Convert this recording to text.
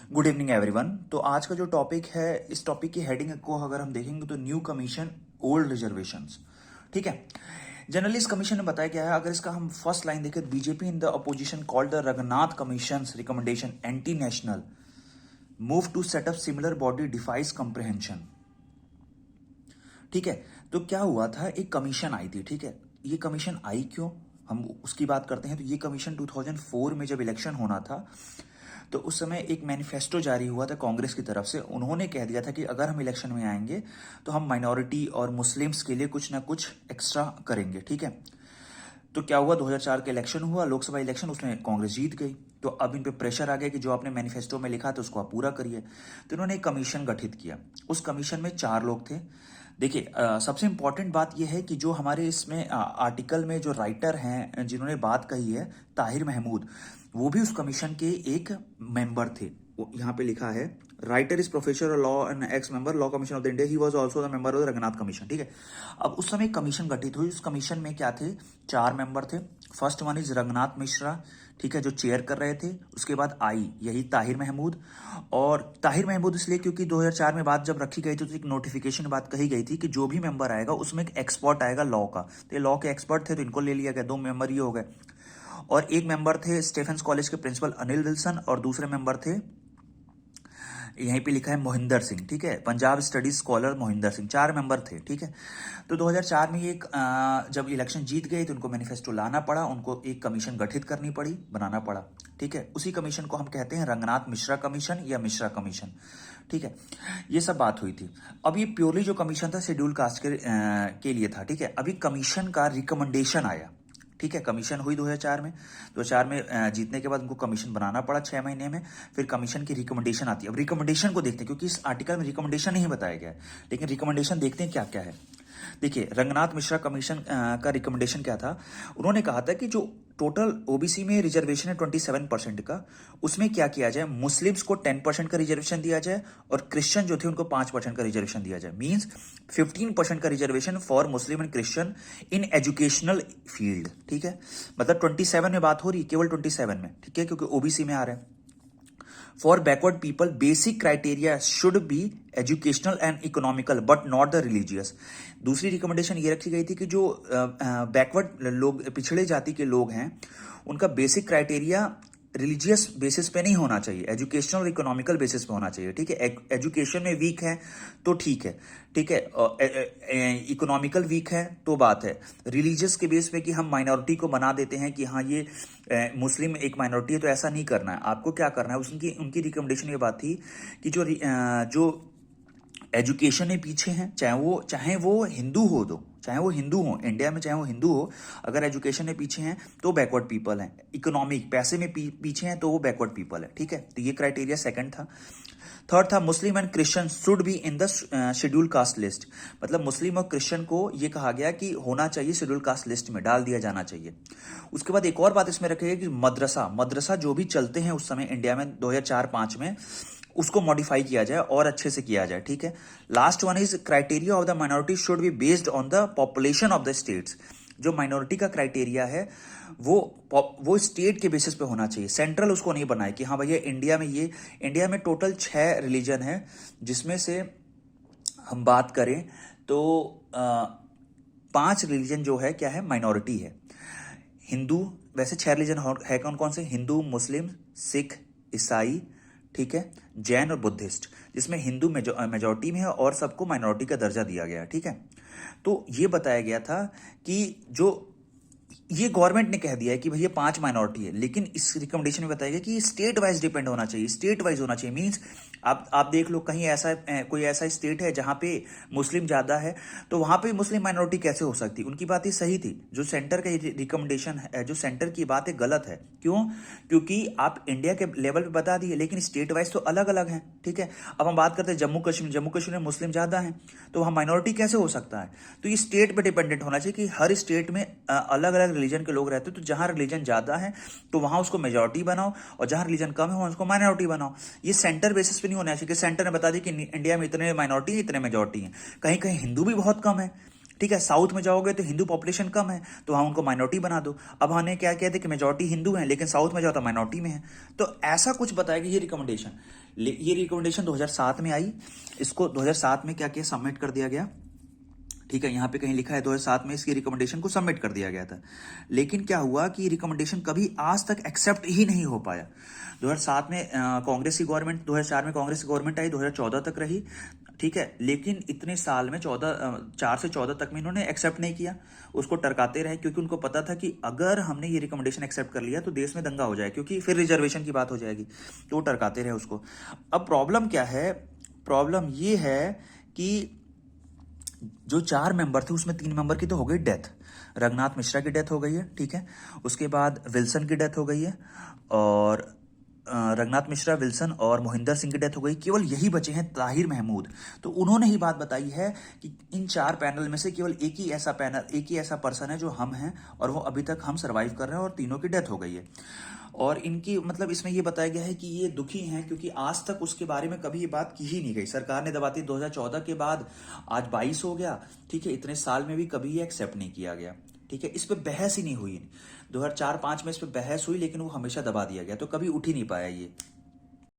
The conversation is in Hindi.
Good evening everyone. तो आज का जो टॉपिक है, इस टॉपिक की हेडिंग को अगर हम देखेंगे तो न्यू कमीशन ओल्ड रिजर्वेशंस। ठीक है। जनरली इस कमीशन ने बताया क्या है, अगर इसका हम फर्स्ट लाइन देखें, BJP in the opposition called the Raghunath commission recommendation anti national, move to setup similar body defies comprehension. ठीक है। तो क्या हुआ था, एक कमीशन आई थी। ठीक है। ये कमीशन आई क्यों, हम उसकी बात करते हैं। तो ये कमीशन 2004 में जब इलेक्शन होना था तो उस समय एक मैनिफेस्टो जारी हुआ था कांग्रेस की तरफ से। उन्होंने कह दिया था कि अगर हम इलेक्शन में आएंगे तो हम माइनॉरिटी और मुस्लिम्स के लिए कुछ ना कुछ एक्स्ट्रा करेंगे। ठीक है। तो क्या हुआ, 2004 का इलेक्शन हुआ, लोकसभा इलेक्शन, उसमें कांग्रेस जीत गई। तो अब इन पे प्रेशर आ गया कि जो आपने मैनिफेस्टो में लिखा था उसको आप पूरा करिए। तो इन्होंने एक कमीशन गठित किया। उस कमीशन में 4 लोग थे। देखिए, सबसे इंपॉर्टेंट बात यह है कि जो हमारे इसमें आर्टिकल में जो राइटर हैं जिन्होंने बात कही है, ताहिर महमूद, वो भी उस कमीशन के एक मेंबर थे। यहाँ पे लिखा है, writer is professor law and x member law commission of the India, he was also the member of the Raghunath commission. ठीक है। अब उस समय कमीशन गठित हुई। उस कमीशन में क्या थे, 4 मेंबर थे। First one is Raghunath Mishra, ठीक है, जो चेयर कर रहे थे। उसके बाद आई यही ताहिर महमूद। और ताहिर महमूद इसलिए क्योंकि 2004 में बात जब रखी गई थी तो एक नोटिफिकेशन बात कही गई थी कि जो भी मेंबर आएगा उसमें एक एक्सपर्ट आएगा लॉ का। तो ये लॉ के एक्सपर्ट थे तो इनको ले लिया गया। 2 मेंबर ये हो गए। और एक मेंबर थे स्टेफेंस कॉलेज के प्रिंसिपल अनिल विल्सन, और दूसरे मेंबर थे, यहीं पे लिखा है, मोहिंदर सिंह। ठीक है, Punjab studies scholar Mohinder Singh. 4 member थे। ठीक है। तो 2004 में एक जब इलेक्शन जीत गए तो उनको मैनिफेस्टो लाना पड़ा, उनको एक कमीशन गठित करनी पड़ी, बनाना पड़ा। ठीक है। उसी कमीशन को हम कहते हैं रंगनाथ मिश्रा कमीशन या मिश्रा कमीशन। ठीक है। ये सब बात हुई थी। अब ये प्योरली जो कमीशन था शेड्यूल कास्ट के लिए था। ठीक है। अभी कमीशन का रिकमेंडेशन आया। ठीक है। कमीशन हुई 2004 में। 2004 में जीतने के बाद उनको कमीशन बनाना पड़ा 6 महीने में। फिर कमीशन की रिकमेंडेशन आती है। अब रिकमेंडेशन को देखते हैं, क्योंकि इस आर्टिकल में रिकमेंडेशन नहीं बताया गया है, लेकिन रिकमेंडेशन देखते हैं क्या क्या है। देखिए, रंगनाथ मिश्रा कमीशन का रिकमेंडेशन क्या था। उन्होंने कहा था कि जो टोटल ओबीसी में रिजर्वेशन है 27% का, उसमें क्या किया जाए, मुस्लिम्स को 10% का रिजर्वेशन दिया जाए और क्रिश्चियन जो थे उनको 5% का रिजर्वेशन दिया जाए। मींस 15% का reservation for Muslim and Christian in educational field. ठीक है। मतलब 27 में बात हो रही है, केवल 27 में। ठीक है, क्योंकि ओबीसी में आ रहे हैं। For backward people basic criteria should be educational and economical but not the religious. दूसरी रिकमेंडेशन ये रखी गई थी कि जो बैकवर्ड लोग, पिछड़े जाति के लोग हैं, उनका बेसिक क्राइटेरिया रिलीजियस बेसिस पे नहीं होना चाहिए, एजुकेशनल और इकोनॉमिकल बेसिस पे होना चाहिए। ठीक है। एजुकेशन में वीक है तो ठीक है। ठीक है। इकोनॉमिकल वीक है तो बात है। रिलीजियस के बेस पे कि हम माइनॉरिटी को बना देते हैं कि हाँ ये मुस्लिम एक माइनॉरिटी है, तो ऐसा नहीं करना है। आपको क्या करना है, उनकी रिकमेंडेशन ये बात थी कि जो एजुकेशन में पीछे हैं, चाहे वो हिंदू हो, दो चाहे वो हिंदू हो इंडिया में, चाहे वो हिंदू हो, अगर एजुकेशन में पीछे हैं तो बैकवर्ड पीपल हैं। इकोनॉमिक पैसे में पीछे हैं तो वो बैकवर्ड पीपल है। ठीक है। तो ये क्राइटेरिया सेकंड था। थर्ड था, Muslim and Christian should be in the schedule caste list. मतलब मुस्लिम और क्रिश्चियन को ये कहा गया कि होना चाहिए, शेड्यूल कास्ट लिस्ट में डाल दिया जाना चाहिए। उसके बाद एक और बात इसमें रखी गई कि मदरसा जो भी चलते हैं उस समय इंडिया में 2004-5 में, उसको मॉडिफाई किया जाए और अच्छे से किया जाए। ठीक है। Last one is criteria of the minority should be based on the population of the states. जो माइनॉरिटी का क्राइटेरिया है वो स्टेट के बेसिस पे होना चाहिए, सेंट्रल उसको नहीं बनाए कि हाँ भैया इंडिया में टोटल 6 रिलीजन है, जिसमें से हम बात करें तो 5 रिलीजन जो है क्या है, माइनॉरिटी है। हिंदू, वैसे 6 रिलीजन है कौन कौन से, हिंदू, मुस्लिम, सिख, ईसाई, ठीक है, जैन और बुद्धिस्ट, जिसमें हिंदू मेजॉरिटी में है और सबको माइनॉरिटी का दर्जा दिया गया। ठीक है। तो ये बताया गया था कि जो ये गवर्नमेंट ने कह दिया है कि भैया 5 माइनॉरिटी है, लेकिन इस रिकमेंडेशन में बताया गया कि स्टेट वाइज डिपेंड होना चाहिए, स्टेट वाइज होना चाहिए। मींस आप देख लो, कहीं ऐसा कोई ऐसा स्टेट है जहां पे मुस्लिम ज्यादा है, तो वहां पे मुस्लिम माइनॉरिटी कैसे हो सकती। उनकी बात ही सही थी। जो सेंटर का रिकमेंडेशन है, जो सेंटर की बात है, गलत है। क्यों? क्योंकि आप इंडिया के लेवल पे बता दिए, लेकिन स्टेट वाइज तो अलग अलग है। ठीक है। अब हम बात करते हैं जम्मू कश्मीर में मुस्लिम ज्यादा है, तो वहां माइनॉरिटी कैसे हो सकता है। तो ये स्टेट पे डिपेंडेंट होना चाहिए कि हर स्टेट में अलग अलग रिलीजन के लोग रहते हैं, तो जहां रिलीजन ज्यादा है तो वहां उसको मेजॉरिटी बनाओ, और जहां रिलीजन कम है वहां उसको माइनॉरिटी बनाओ। ये सेंटर बेसिस पे नहीं होना चाहिए कि सेंटर ने बता दी कि इंडिया में इतने माइनॉरिटी है, इतने मेजॉरिटी है। कहीं कहीं हिंदू भी बहुत कम है। ठीक है, साउथ में जाओगे तो हिंदू पॉपुलेशन कम है, तो वहाँ उनको माइनॉरिटी बना दो। अब हमने क्या कहते कि मेजॉरिटी हिंदू है, लेकिन साउथ में जाओ तो माइनॉरिटी में है। तो ऐसा कुछ बताएगा ये रिकमेंडेशन। ये रिकमेंडेशन 2007 में आई। इसको 2007 में क्या किया, सबमिट कर दिया गया। ठीक है, यहाँ पे कहीं लिखा है 2007 में इसकी रिकमेंडेशन को सबमिट कर दिया गया था। लेकिन क्या हुआ कि रिकमेंडेशन कभी आज तक एक्सेप्ट ही नहीं हो पाया। 2007 में कांग्रेस की गवर्नमेंट, 2004 में कांग्रेस की गवर्नमेंट आई, 2014 तक रही। ठीक है, लेकिन इतने साल में 4 से 14 तक में इन्होंने एक्सेप्ट नहीं किया, उसको टरकाते रहे, क्योंकि उनको पता था कि अगर हमने ये रिकमेंडेशन एक्सेप्ट कर लिया तो देश में दंगा हो जाए, क्योंकि फिर रिजर्वेशन की बात हो जाएगी। तो वो टरकाते रहे उसको। अब प्रॉब्लम क्या है, प्रॉब्लम ये है कि जो 4 मेंबर थे उसमें 3 मेंबर की तो हो गई डेथ। रघुनाथ मिश्रा की डेथ हो गई है, ठीक है। उसके बाद विल्सन की डेथ हो गई है, और रघुनाथ मिश्रा, विल्सन और मोहिंदर सिंह की डेथ हो गई। केवल यही बचे हैं ताहिर महमूद। तो उन्होंने ही बात बताई है कि इन 4 पैनल में से केवल एक ही ऐसा पर्सन है जो हम हैं, और वो अभी तक हम सर्वाइव कर रहे हैं, और तीनों की डेथ हो गई है। और इनकी मतलब इसमें ये बताया गया है कि ये दुखी हैं, क्योंकि आज तक उसके बारे में कभी ये बात की ही नहीं गई। सरकार ने दबाती 2014 के बाद, आज 22 हो गया, ठीक है, इतने साल में भी कभी ये एक्सेप्ट नहीं किया गया। ठीक है, इस पे बहस ही नहीं हुई। 2004-5 में इस पे बहस हुई, लेकिन वो हमेशा दबा दिया गया, तो कभी उठ ही नहीं पाया ये।